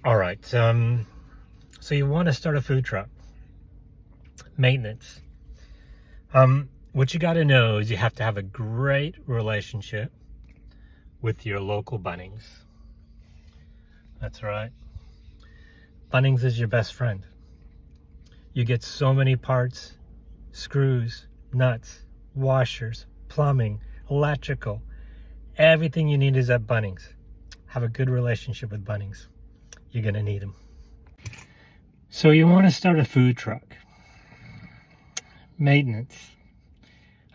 All right. So you want to start a food truck. Maintenance. What you got to know is you have to have a great relationship with your local Bunnings. That's right. Bunnings is your best friend. You get so many parts, screws, nuts, washers, plumbing, electrical. Everything you need is at Bunnings. Have a good relationship with Bunnings. You're going to need them. So you want to start a food truck. Maintenance.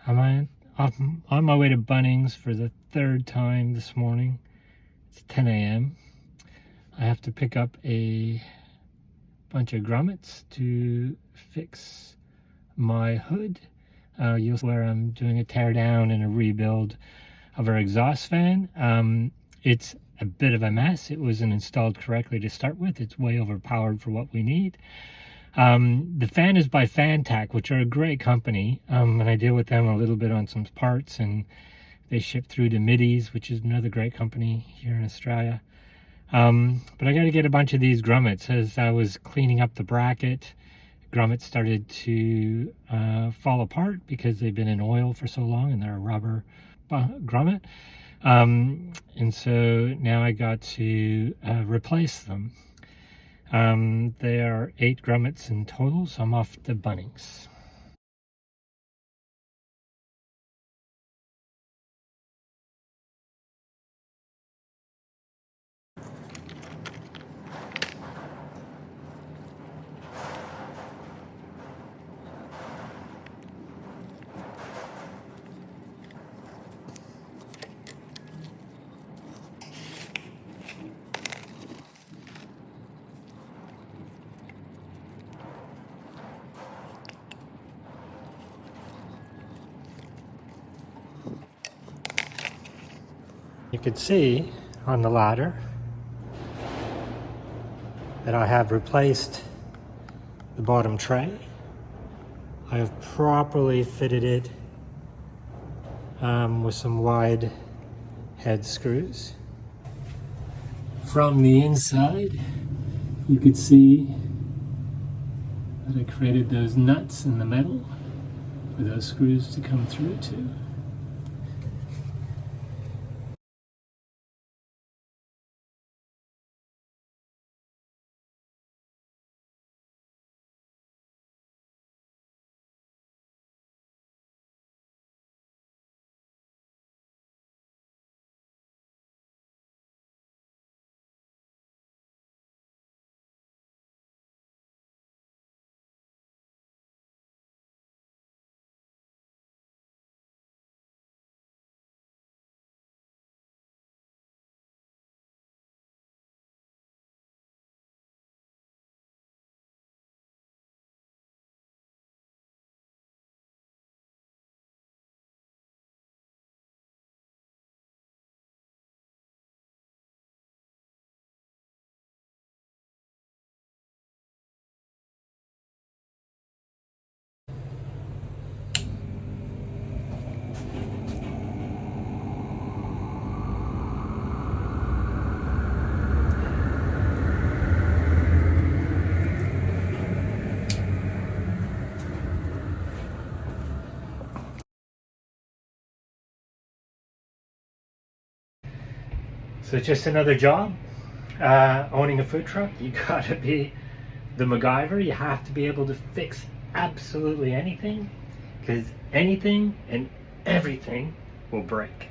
I'm on my way to Bunnings for the third time this morning. It's 10 a.m. I have to pick up a bunch of grommets to fix my hood. You'll see where I'm doing a tear down and a rebuild of our exhaust fan. It's a bit of a mess. It wasn't installed correctly to start with. It's way overpowered for what we need. The fan is by Fantac, which are a great company, and I deal with them a little bit on some parts, and they ship through to Middies, which is another great company here in Australia. But I got to get a bunch of these grommets. As I was cleaning up the bracket, grommets started to fall apart because they've been in oil for so long and they're a rubber grommet. And so now I got to replace them. There are 8 grommets in total, so I'm off to Bunnings. You can see on the ladder that I have replaced the bottom tray. I have properly fitted it with some wide head screws. From the inside, you could see that I created those nuts in the metal for those screws to come through to. So it's just another job. Owning a food truck, you gotta be the MacGyver. You have to be able to fix absolutely anything, because anything and everything will break.